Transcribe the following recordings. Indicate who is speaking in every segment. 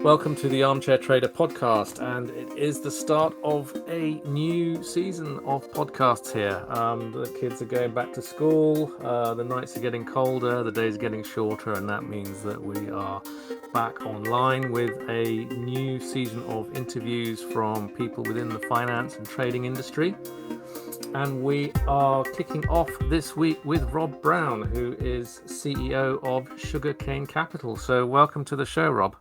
Speaker 1: Welcome to the Armchair Trader podcast, and it is the start of a new season of podcasts here. The kids are going back to school, the nights are getting colder, the days are getting shorter, and that means that we are back online with a new season of interviews from people within the finance and trading industry. And we are kicking off this week with Rob Brown, who is CEO of Sugarcane Capital. So welcome to the show, Rob.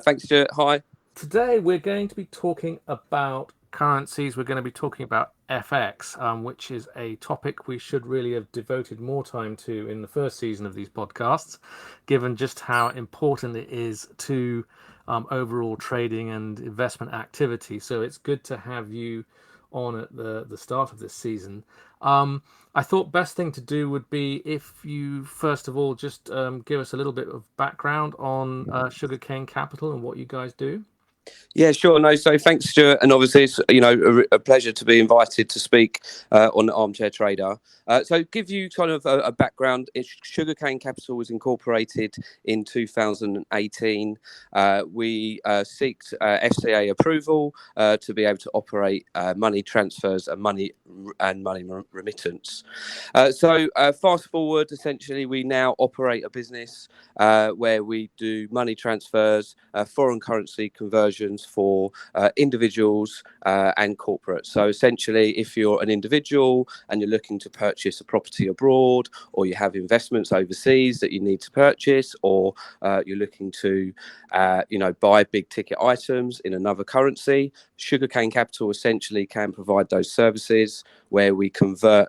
Speaker 2: Thanks, Stuart. Hi.
Speaker 1: Today we're going to be talking about currencies. We're going to be talking about FX, which is a topic we should really have devoted more time to in the first season of these podcasts, given just how important it is to overall trading and investment activity. So it's good to have you on at the start of this season. I thought best thing to do would be if you first of all just give us a little bit of background on Sugarcane Capital and what you guys do.
Speaker 2: Yeah, sure. No, so thanks, Stuart. And obviously, it's a pleasure to be invited to speak on the Armchair Trader. So, give you kind of a background. Sugarcane Capital was incorporated in 2018. We seeked FCA approval to be able to operate money transfers and money remittance. So, fast forward, essentially, we now operate a business where we do money transfers, foreign currency conversions for individuals and corporates. So essentially, if you're an individual and you're looking to purchase a property abroad, or you have investments overseas that you need to purchase, or you're looking to buy big ticket items in another currency, Sugarcane Capital essentially can provide those services where we convert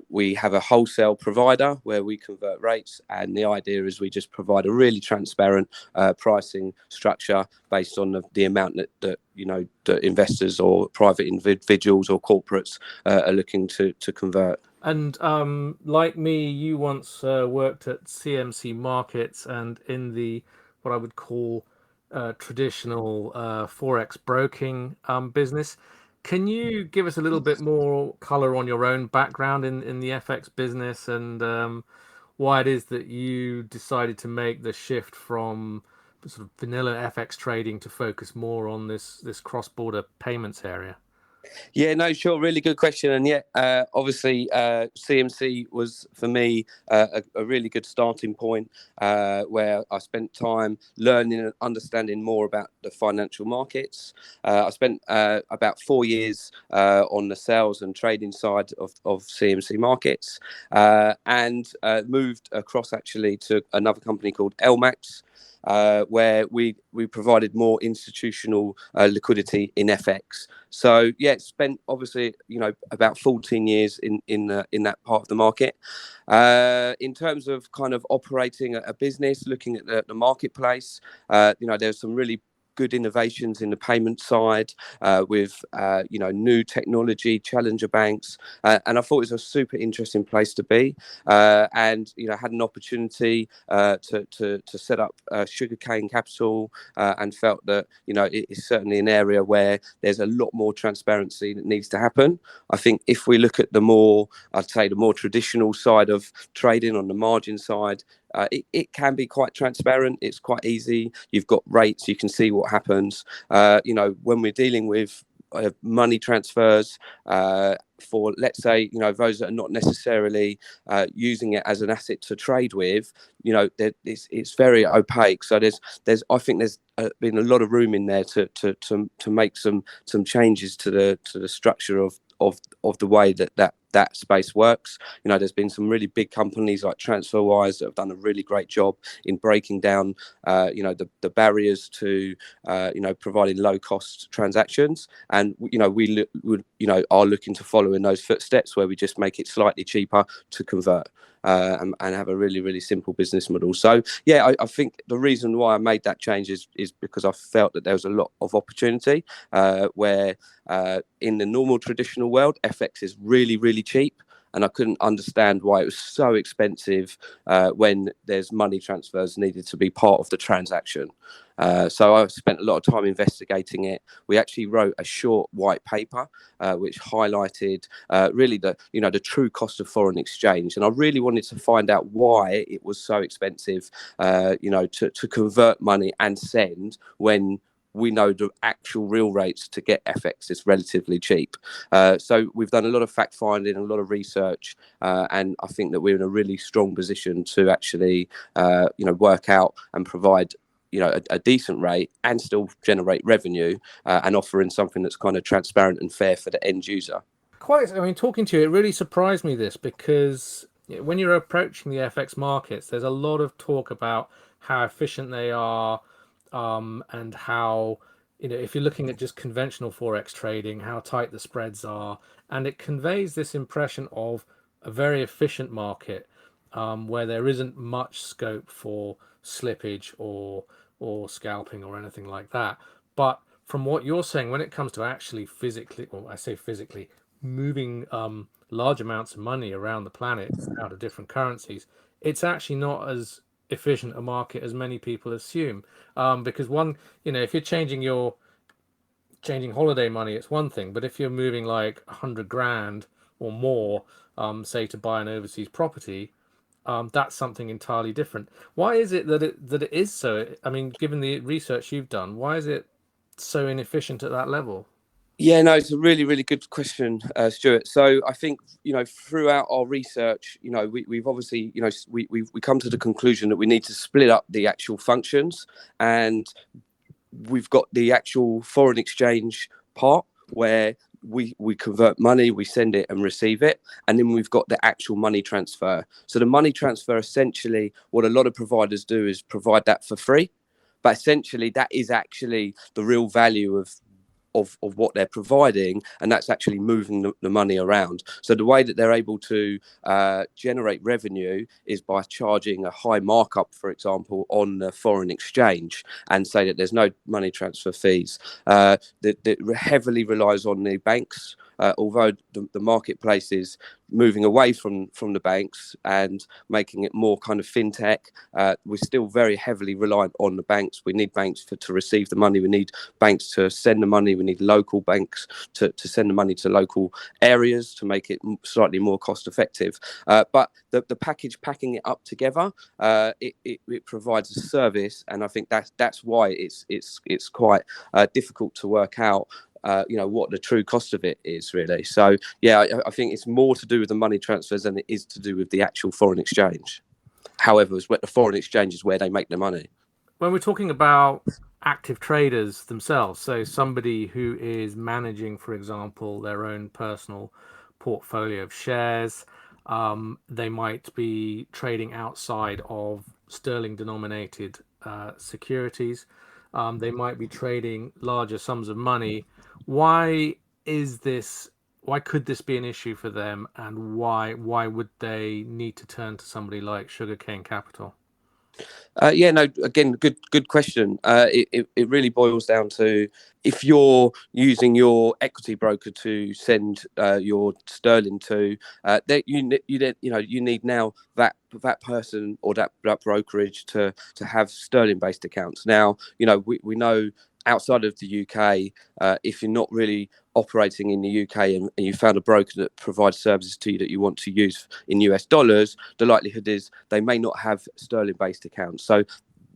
Speaker 2: we have a wholesale provider where we convert rates, and the idea is we just provide a really transparent pricing structure based on the amount that investors or private individuals or corporates are looking to convert.
Speaker 1: And like me, you once worked at CMC Markets and in the what I would call traditional forex broking business. Can you give us a little bit more color on your own background in the FX business and why it is that you decided to make the shift from sort of vanilla FX trading to focus more on this cross-border payments area?
Speaker 2: Yeah, no, sure. Really good question. And obviously, CMC was, for me, a really good starting point where I spent time learning and understanding more about the financial markets. I spent about 4 years on the sales and trading side of CMC Markets and moved across actually to another company called LMAX. Where we provided more institutional liquidity in FX. So spent obviously about 14 years in that part of the market. In terms of kind of operating a business, looking at the marketplace, there's some really good innovations in the payment side with new technology, challenger banks, and I thought it was a super interesting place to be. And had an opportunity to set up Sugarcane Capital, and felt that it is certainly an area where there's a lot more transparency that needs to happen. I think if we look at the more traditional side of trading on the margin side, it can be quite transparent. It's quite easy. You've got rates. You can see what happens. When we're dealing with money transfers for, let's say, those that are not necessarily using it as an asset to trade with, it's very opaque. So I think there's been a lot of room in there to make some changes to the structure of the way that space works. There's been some really big companies like TransferWise that have done a really great job in breaking down the barriers to providing low cost transactions, and we are looking to follow in those footsteps where we just make it slightly cheaper to convert. And have a really, really simple business model. So, I think the reason why I made that change is because I felt that there was a lot of opportunity where in the normal traditional world, FX is really, really cheap. and I couldn't understand why it was so expensive when there's money transfers needed to be part of the transaction. So I spent a lot of time investigating it. We actually wrote a short white paper which highlighted really the true cost of foreign exchange, and I really wanted to find out why it was so expensive, to convert money and send when we know the actual real rates to get FX is relatively cheap. So we've done a lot of fact finding, a lot of research, and I think that we're in a really strong position to actually, work out and provide a decent rate and still generate revenue, and offering something that's kind of transparent and fair for the end user.
Speaker 1: I mean, talking to you, it really surprised me this, because when you're approaching the FX markets, there's a lot of talk about how efficient they are, and how, if you're looking at just conventional forex trading, how tight the spreads are, and it conveys this impression of a very efficient market, where there isn't much scope for slippage or scalping or anything like that. But from what you're saying, when it comes to actually physically, or I say physically, moving large amounts of money around the planet out of different currencies, it's actually not as efficient a market as many people assume. Because if you're changing holiday money, it's one thing, but if you're moving like 100 grand or more, say to buy an overseas property, that's something entirely different. Why is it that it is so? I mean, given the research you've done, why is it so inefficient at that level?
Speaker 2: Yeah, no, it's a really, really good question, Stuart. So I think, throughout our research, we've obviously, we come to the conclusion that we need to split up the actual functions, and we've got the actual foreign exchange part where we convert money, we send it and receive it, and then we've got the actual money transfer. So the money transfer, essentially, what a lot of providers do is provide that for free, but essentially that is actually the real value of what they're providing, and that's actually moving the money around. So the way that they're able to generate revenue is by charging a high markup, for example, on the foreign exchange, and say that there's no money transfer fees. That heavily relies on the banks. Although the marketplace is moving away from the banks and making it more kind of fintech, we're still very heavily reliant on the banks. We need banks to receive the money. We need banks to send the money. We need local banks to send the money to local areas to make it slightly more cost effective. But the package, packing it up together, it provides a service, and I think that's why it's quite difficult to work out what the true cost of it is, really. So yeah, I think it's more to do with the money transfers than it is to do with the actual foreign exchange. However, it's where the foreign exchange is where they make the money.
Speaker 1: When we're talking about active traders themselves, so somebody who is managing, for example, their own personal portfolio of shares, they might be trading outside of sterling denominated securities. They might be trading larger sums of money. Why is this? Why could this be an issue for them, and why would they need to turn to somebody like Sugarcane Capital?
Speaker 2: Yeah, no, again, good question. It really boils down to, if you're using your equity broker to send your sterling to, that you need now that person or that brokerage to have sterling based accounts. Now, we know outside of the UK, if you're not really operating in the UK, and you found a broker that provides services to you that you want to use in US dollars, the likelihood is they may not have sterling based accounts. So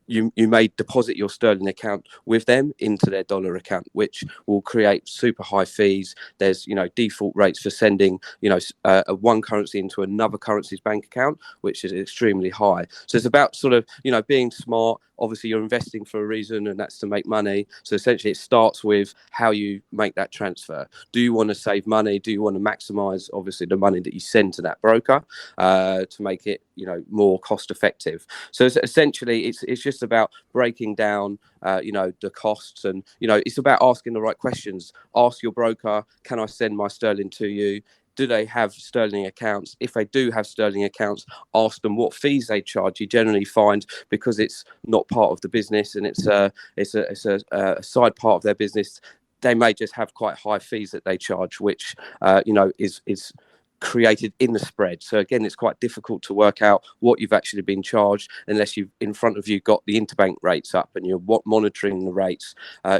Speaker 2: you may deposit your sterling account with them into their dollar account, which will create super high fees. There's default rates for sending one currency into another currency's bank account, which is extremely high. So it's about sort of being smart. Obviously, you're investing for a reason, and that's to make money. So essentially, it starts with how you make that transfer. Do you want to save money? Do you want to maximize, obviously, the money that you send to that broker, to make it more cost effective? So essentially, it's just about breaking down the costs, and it's about asking the right questions. Ask your broker, can I send my sterling to you? Do they have sterling accounts? If they do have sterling accounts, ask them what fees they charge. You generally find, because it's not part of the business and it's a side part of their business, they may just have quite high fees that they charge, which is created in the spread. So again, it's quite difficult to work out what you've actually been charged unless you've in front of you got the interbank rates up and you're monitoring the rates.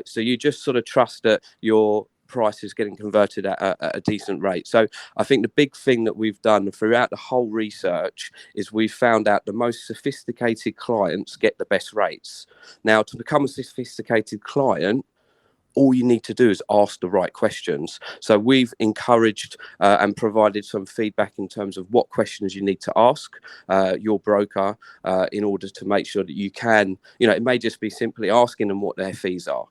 Speaker 2: So you just sort of trust that your price is getting converted at a decent rate. So I think the big thing that we've done throughout the whole research is we've found out the most sophisticated clients get the best rates. Now, to become a sophisticated client, all you need to do is ask the right questions. So we've encouraged and provided some feedback in terms of what questions you need to ask your broker in order to make sure that you can, it may just be simply asking them what their fees are.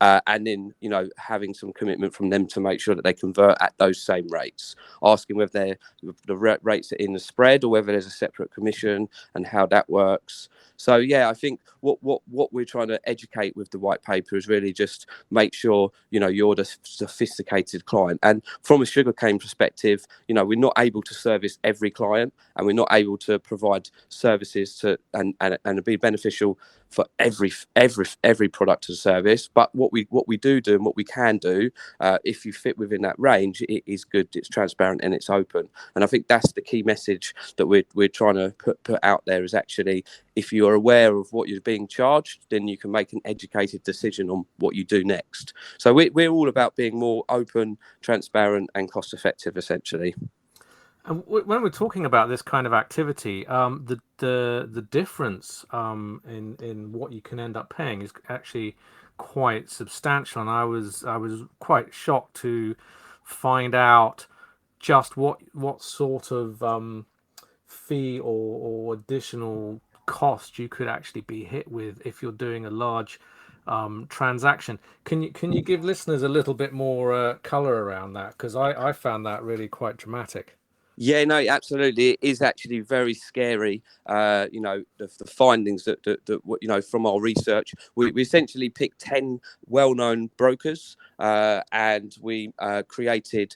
Speaker 2: And then, having some commitment from them to make sure that they convert at those same rates, asking whether the rates are in the spread or whether there's a separate commission and how that works. So, yeah, I think what we're trying to educate with the white paper is really just make sure, you're the sophisticated client. And from a Sugarcane perspective, we're not able to service every client and we're not able to provide services to and be beneficial for every product and service. But what we do and what we can do, if you fit within that range, it is good, it's transparent and it's open. And I think that's the key message that we're trying to put out there is actually, if you are aware of what you're being charged, then you can make an educated decision on what you do next. So we're all about being more open, transparent and cost effective, essentially.
Speaker 1: And when we're talking about this kind of activity, the difference in what you can end up paying is actually quite substantial. And I was quite shocked to find out just what sort of fee or additional cost you could actually be hit with if you're doing a large transaction. Can you give listeners a little bit more color around that? Because I found that really quite dramatic.
Speaker 2: Yeah, no, absolutely. It is actually very scary. The findings that from our research, we essentially picked 10 well-known brokers, and we created.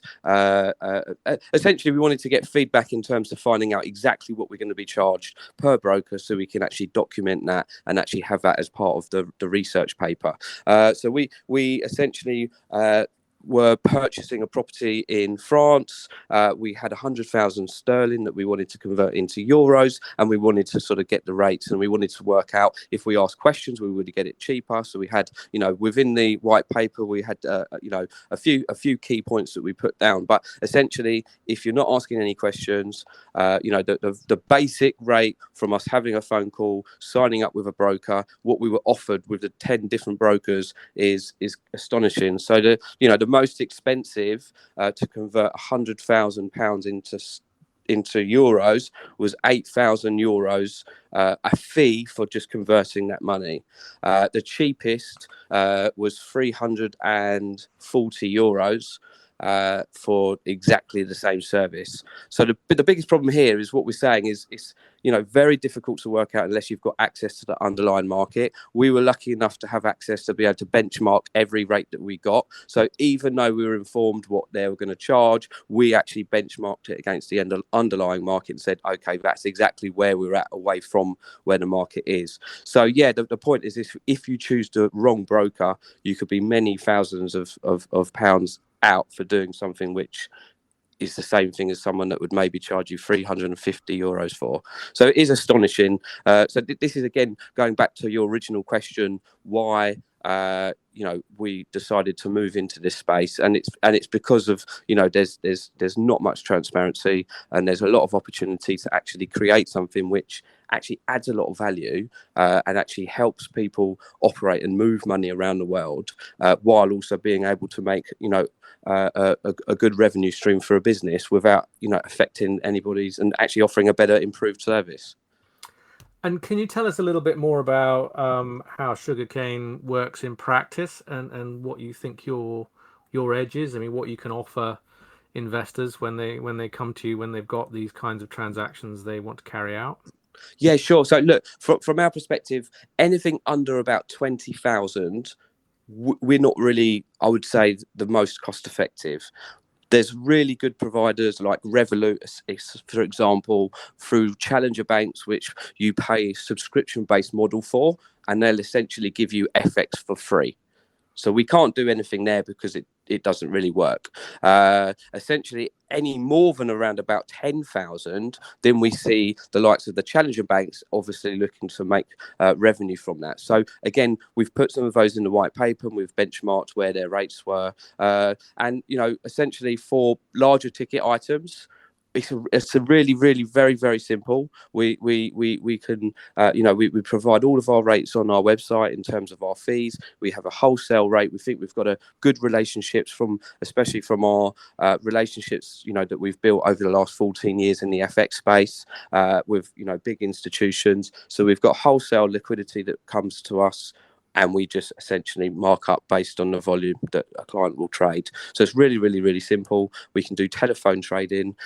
Speaker 2: Essentially, we wanted to get feedback in terms of finding out exactly what we're going to be charged per broker, so we can actually document that and actually have that as part of the research paper. So we essentially. Were purchasing a property in France. We had 100,000 sterling that we wanted to convert into euros, and we wanted to sort of get the rates, and we wanted to work out if we asked questions, we would get it cheaper. So we had, within the white paper, we had, a few key points that we put down. But essentially, if you're not asking any questions, the basic rate from us having a phone call, signing up with a broker, what we were offered with the 10 different brokers is astonishing. So the most expensive to convert £100,000 into euros was €8,000, a fee for just converting that money. The cheapest was €340 for exactly the same service. So the biggest problem here is what we're saying is it's very difficult to work out unless you've got access to the underlying market. We were lucky enough to have access to be able to benchmark every rate that we got. So even though we were informed what they were going to charge, we actually benchmarked it against the underlying market and said, okay, that's exactly where we're at away from where the market is. So yeah, the point is if you choose the wrong broker, you could be many thousands of pounds out for doing something which is the same thing as someone that would maybe charge you €350 for. So it is astonishing. So this is again going back to your original question, why we decided to move into this space, and it's because of there's not much transparency, and there's a lot of opportunity to actually create something which actually adds a lot of value and actually helps people operate and move money around the world, while also being able to make a good revenue stream for a business without affecting anybody's, and actually offering a better improved service.
Speaker 1: And can you tell us a little bit more about how Sugarcane works in practice, and what you think your edge is? I mean, what you can offer investors when they come to you when they've got these kinds of transactions they want to carry out?
Speaker 2: Yeah, sure. So look, from our perspective, anything under about 20,000, we're not really, I would say, the most cost effective. There's really good providers like Revolut, for example, through challenger banks, which you pay a subscription-based model for, and they'll essentially give you FX for free. So we can't do anything there because it doesn't really work. Essentially, any more than around about 10,000, then we see the likes of the challenger banks obviously looking to make revenue from that. So again, we've put some of those in the white paper and we've benchmarked where their rates were. And, essentially for larger ticket items, it's a really really very very simple. We can we provide all of our rates on our website in terms of our fees. We have a wholesale rate. We think we've got a good relationships especially from our relationships that we've built over the last 14 years in the FX space with big institutions. So we've got wholesale liquidity that comes to us, and we just essentially mark up based on the volume that a client will trade. So it's really, really, really simple. We can do telephone trading.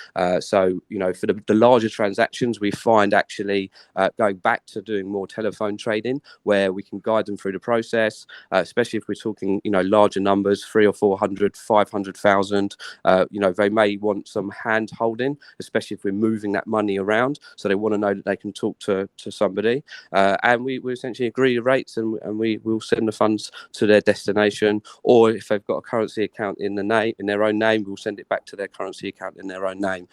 Speaker 2: So, for the larger transactions, we find actually going back to doing more telephone trading where we can guide them through the process, especially if we're talking, larger numbers, 300 or 400, 500,000. They may want some hand holding, especially if we're moving that money around. So they want to know that they can talk to somebody. And we essentially agree the rates, and we will send the funds to their destination. Or if they've got a currency account in their own name, we'll send it back to their currency account in their own name.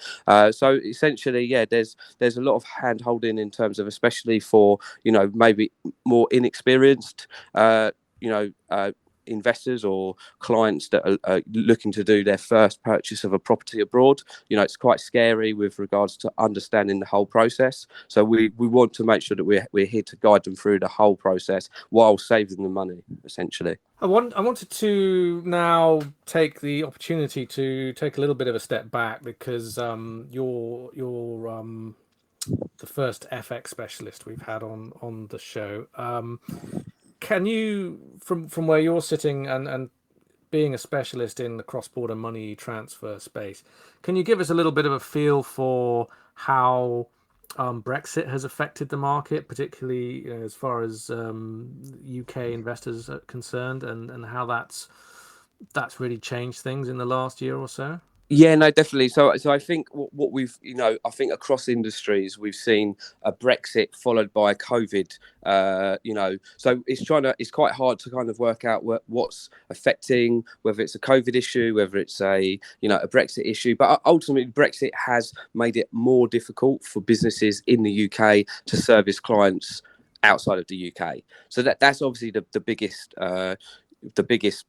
Speaker 2: So essentially, there's a lot of hand holding in terms of, especially for maybe more inexperienced investors or clients that are looking to do their first purchase of a property abroad. It's quite scary with regards to understanding the whole process. So we want to make sure that we're here to guide them through the whole process while saving them money, essentially.
Speaker 1: I wanted to now take the opportunity to take a little bit of a step back, because you're the first FX specialist we've had on the show. Can you, from where you're sitting and being a specialist in the cross-border money transfer space, can you give us a little bit of a feel for how Brexit has affected the market, particularly as far as UK investors are concerned, and how that's really changed things in the last year or so?
Speaker 2: Yeah, no, definitely. So I think what we've, I think across industries we've seen a Brexit followed by COVID. So it's quite hard to kind of work out what's affecting, whether it's a COVID issue, whether it's a Brexit issue. But ultimately, Brexit has made it more difficult for businesses in the UK to service clients outside of the UK. So that's obviously the biggest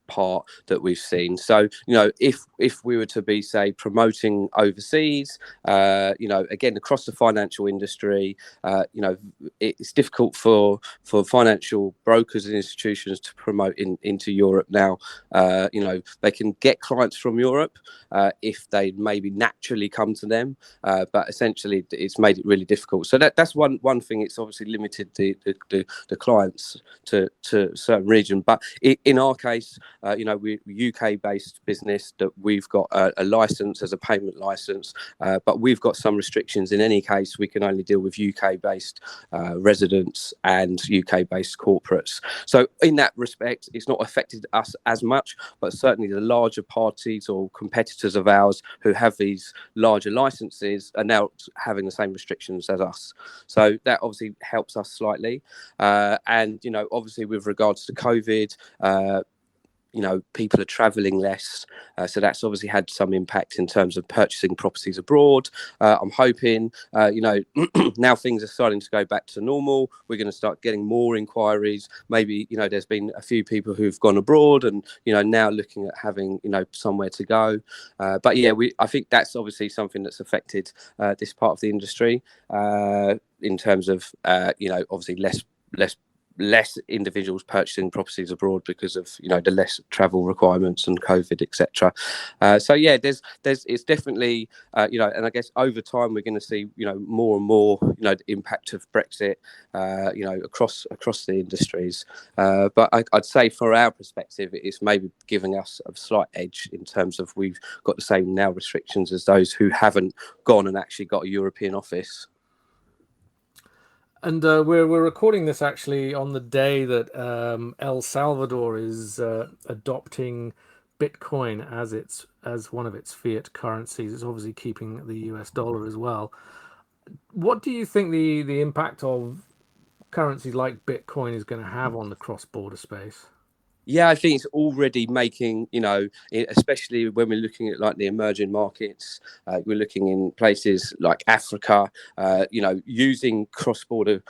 Speaker 2: part that we've seen. So if we were to be, say, promoting overseas, again across the financial industry, it's difficult for financial brokers and institutions to promote into Europe now. They can get clients from Europe if they maybe naturally come to them, but essentially it's made it really difficult. So that's one thing. It's obviously limited the clients to a certain region. But in our case, we're UK-based business, that we've got a license as a payment license, but we've got some restrictions. In any case, we can only deal with UK-based residents and UK-based corporates. So in that respect, it's not affected us as much, but certainly the larger parties or competitors of ours who have these larger licenses are now having the same restrictions as us. So that obviously helps us slightly. And obviously with regards to COVID, people are traveling less, so that's obviously had some impact in terms of purchasing properties abroad. I'm hoping now things are starting to go back to normal, we're going to start getting more inquiries. Maybe there's been a few people who've gone abroad and now looking at having somewhere to go. But yeah, I think that's obviously something that's affected this part of the industry in terms of obviously less individuals purchasing properties abroad because of the less travel requirements and COVID, etc. So yeah, there's it's definitely and I guess over time we're going to see more and more the impact of Brexit across the industries. But I'd say for our perspective, it's maybe giving us a slight edge in terms of we've got the same now restrictions as those who haven't gone and actually got a European office.
Speaker 1: And we're recording this actually on the day that El Salvador is adopting Bitcoin as one of its fiat currencies. It's obviously keeping the US dollar as well. What do you think the impact of currencies like Bitcoin is going to have on the cross-border space?
Speaker 2: Yeah, I think it's already making, especially when we're looking at like the emerging markets, we're looking in places like Africa, using cross-border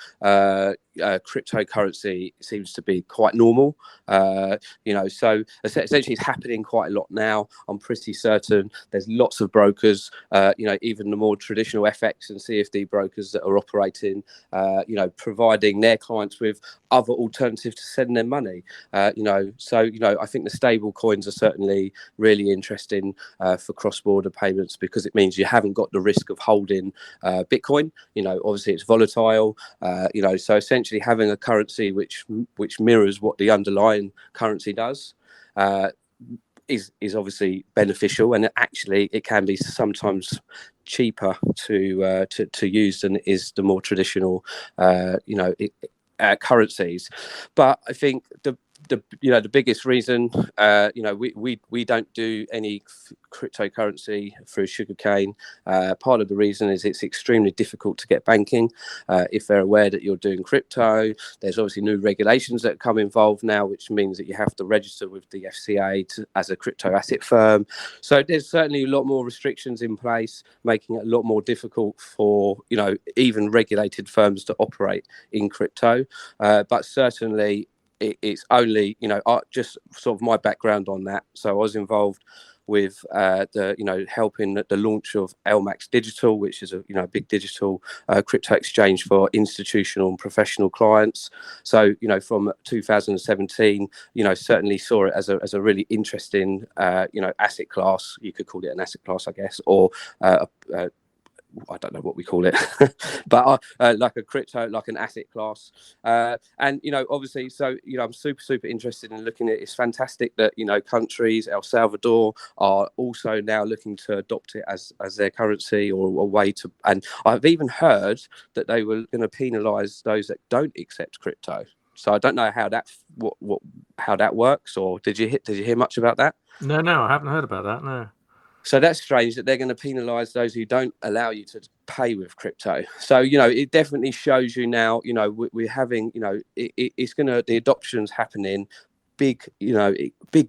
Speaker 2: cryptocurrency seems to be quite normal. So essentially it's happening quite a lot now. I'm pretty certain there's lots of brokers, even the more traditional FX and CFD brokers that are operating, providing their clients with other alternatives to send their money. I think the stable coins are certainly really interesting for cross-border payments, because it means you haven't got the risk of holding Bitcoin. Obviously it's volatile. So essentially having a currency which mirrors what the underlying currency does is obviously beneficial, and actually it can be sometimes cheaper to use than it is the more traditional currencies. But I think the biggest reason, we don't do any cryptocurrency through Sugarcane. Part of the reason is it's extremely difficult to get banking. If they're aware that you're doing crypto, there's obviously new regulations that come involved now, which means that you have to register with the FCA as a crypto asset firm. So there's certainly a lot more restrictions in place, making it a lot more difficult for even regulated firms to operate in crypto. But certainly it's only, just sort of my background on that. So I was involved with helping the launch of LMAX Digital, which is a big digital crypto exchange for institutional and professional clients. So from 2017, certainly saw it as a really interesting asset class. You could call it an asset class, I guess, or I don't know what we call it, but like a crypto, like an asset class. And obviously, so I'm super interested in looking at it. It's fantastic that countries, El Salvador, are also now looking to adopt it as their currency, or a way to. And I've even heard that they were going to penalise those that don't accept crypto. So I don't know how how that works. Or did you hear much about that?
Speaker 1: No, I haven't heard about that. No.
Speaker 2: So that's strange that they're going to penalise those who don't allow you to pay with crypto. So, it definitely shows you now, we're having, it's going to, the adoption's happening. Big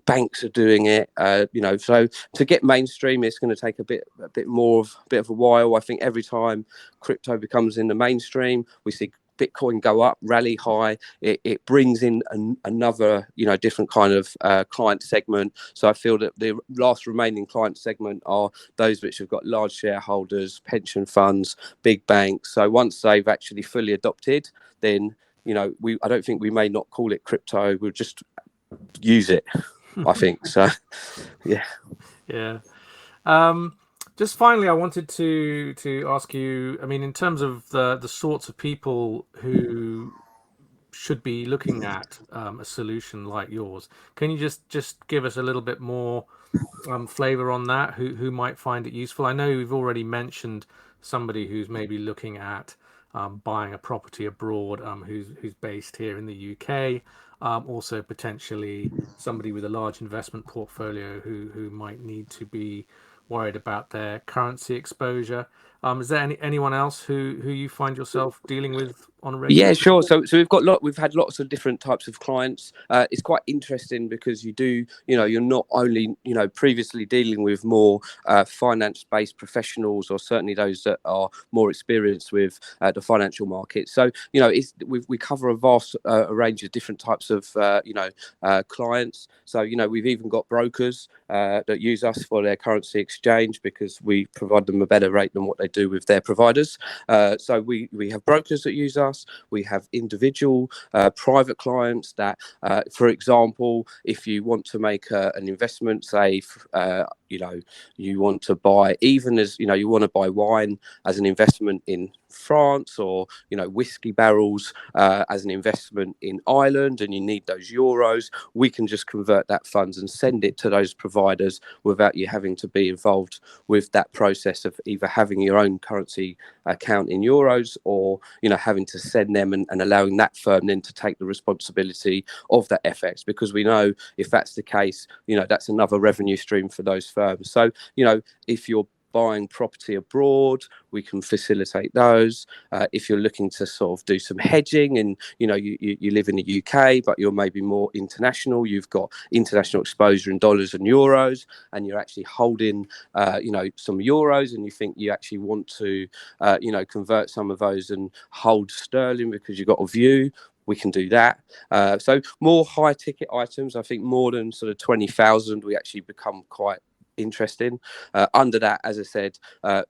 Speaker 2: banks are doing it. So to get mainstream, it's going to take a bit of a while. I think every time crypto becomes in the mainstream, we see Bitcoin go up, rally high. It brings in another, different kind of client segment. So I feel that the last remaining client segment are those which have got large shareholders, pension funds, big banks. So once they've actually fully adopted, then I don't think we may not call it crypto. We'll just use it, I think. So
Speaker 1: Yeah. Just finally, I wanted to ask you, I mean, in terms of the sorts of people who should be looking at a solution like yours, can you just give us a little bit more flavor on that? Who might find it useful? I know you've already mentioned somebody who's maybe looking at buying a property abroad, who's based here in the UK. Also potentially somebody with a large investment portfolio who might need to be worried about their currency exposure. Is there anyone else who you find yourself dealing with on a regular
Speaker 2: Yeah,
Speaker 1: basis?
Speaker 2: sure. So we've had lots of different types of clients. It's quite interesting because you're not only, previously dealing with more finance-based professionals, or certainly those that are more experienced with the financial market. So, we cover a vast range of different types of, clients. So, we've even got brokers that use us for their currency exchange, because we provide them a better rate than what they do with their providers. So we have brokers that use us. We have individual private clients that, for example, if you want to make an investment, say, you want to buy, even as, you want to buy wine as an investment in France, or, whiskey barrels as an investment in Ireland, and you need those euros, we can just convert that funds and send it to those providers without you having to be involved with that process of either having your own currency account in euros, or having to send them, and allowing that firm then to take the responsibility of that FX, because we know if that's the case, that's another revenue stream for those firms. So if you're buying property abroad, we can facilitate those. If you're looking to sort of do some hedging and you live in the UK but you're maybe more international, you've got international exposure in dollars and euros, and you're actually holding some euros, and you think you actually want to convert some of those and hold sterling because you've got a view, we can do that. So more high ticket items, I think more than sort of 20,000, we actually become quite interesting. Under that, as I said,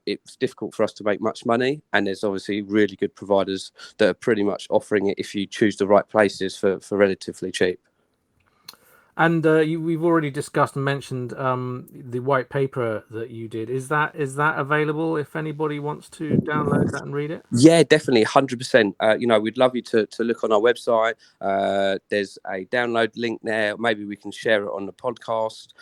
Speaker 2: it's difficult for us to make much money, and there's obviously really good providers that are pretty much offering it if you choose the right places for relatively cheap.
Speaker 1: And we've already discussed and mentioned the white paper that you did. Is that available if anybody wants to download that and read it?
Speaker 2: Yeah, definitely, 100%. We'd love you to look on our website. There's a download link there. Maybe we can share it on the podcast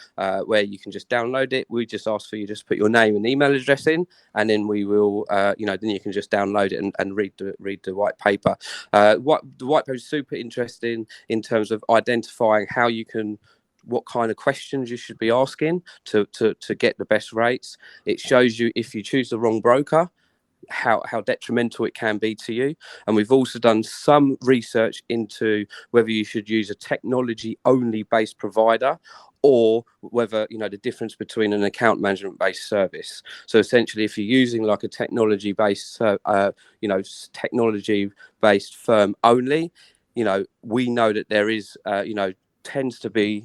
Speaker 2: where you can just download it. We just ask for you to just put your name and email address in, and then we will, then you can just download it and read the white paper. The white paper is super interesting in terms of identifying how you can, what kind of questions you should be asking to get the best rates. It shows you if you choose the wrong broker, how detrimental it can be to you. And we've also done some research into whether you should use a technology only based provider, or whether the difference between an account management based service. So essentially, if you're using like a technology based technology based firm only, we know that there is tends to be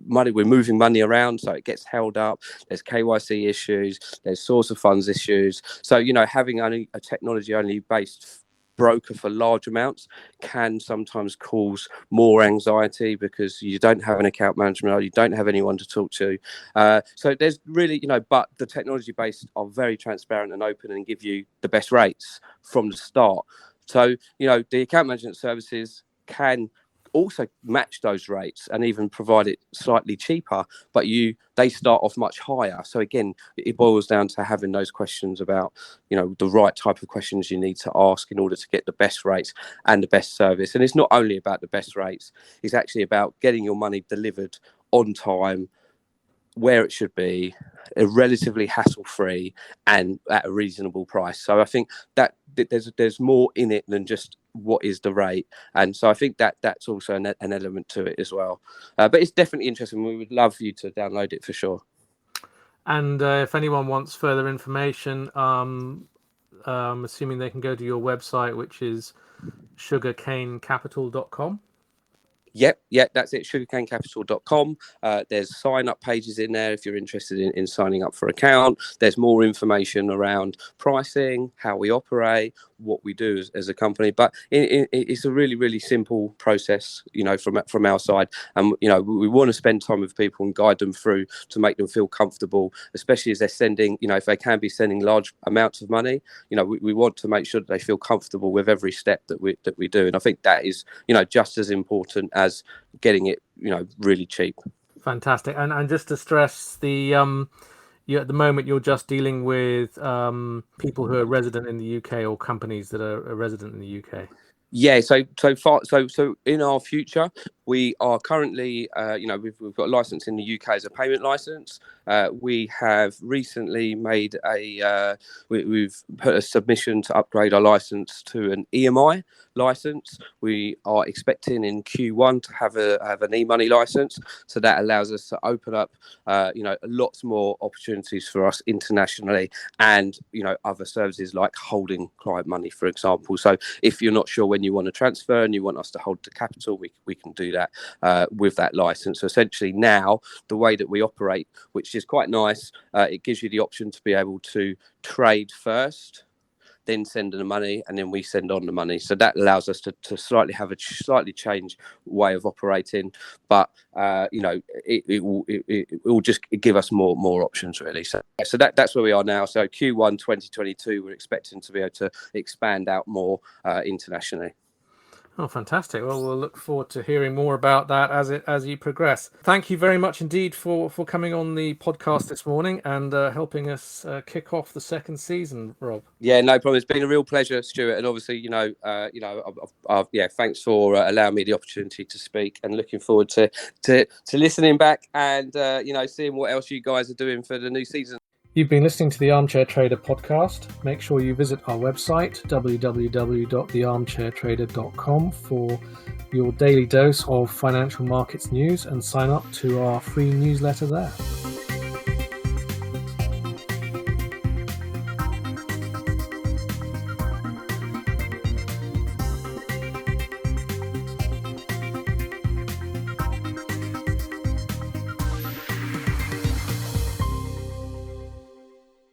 Speaker 2: money, we're moving money around, so it gets held up. There's KYC issues, there's source of funds issues. So having only a technology only based broker for large amounts can sometimes cause more anxiety because you don't have an account management or you don't have anyone to talk to. So there's really but the technology based are very transparent and open and give you the best rates from the start. So the account management services can also match those rates and even provide it slightly cheaper, but they start off much higher. So again, it boils down to having those questions about the right type of questions you need to ask in order to get the best rates and the best service. And it's not only about the best rates, it's actually about getting your money delivered on time, where it should be, relatively hassle-free and at a reasonable price. So I think that there's more in it than just what is the rate, and so I think that's also an element to it as well. But it's definitely interesting. We would love for you to download it for sure.
Speaker 1: And if anyone wants further information, assuming they can go to your website, which is sugarcanecapital.com.
Speaker 2: Yep, that's it, sugarcanecapital.com. There's sign-up pages in there if you're interested in signing up for an account. There's more information around pricing, how we operate, what we do as a company. But it's a really, really simple process, from our side. And, we want to spend time with people and guide them through to make them feel comfortable, especially as they're sending, if they can be sending large amounts of money, we want to make sure that they feel comfortable with every step that we do. And I think that is, just as important as getting it, really cheap.
Speaker 1: Fantastic. And just to stress, at the moment you're just dealing with people who are resident in the UK or companies that are resident in the UK.
Speaker 2: Yeah, so in our future, we are currently, we've got a license in the UK as a payment license. We have recently made we've put a submission to upgrade our license to an EMI license. We are expecting in Q1 to have an e-money license, so that allows us to open up, lots more opportunities for us internationally, and other services like holding client money, for example. So if you're not sure when you want to transfer and you want us to hold the capital, we can do that with that license. So essentially now the way that we operate, which is quite nice, it gives you the option to be able to trade first, then send the money, and then we send on the money. So that allows us to slightly have a slightly changed way of operating, but it will just give us more options, really. So that's where we are now. So Q1 2022, we're expecting to be able to expand out more internationally.
Speaker 1: Oh, fantastic. Well, we'll look forward to hearing more about that as you progress. Thank you very much indeed for coming on the podcast this morning and helping us kick off the second season, Rob.
Speaker 2: Yeah, no problem. It's been a real pleasure, Stuart. And obviously, thanks for allowing me the opportunity to speak, and looking forward to listening back and, seeing what else you guys are doing for the new season.
Speaker 1: You've been listening to the Armchair Trader podcast. Make sure you visit our website, www.thearmchairtrader.com, for your daily dose of financial markets news and sign up to our free newsletter there.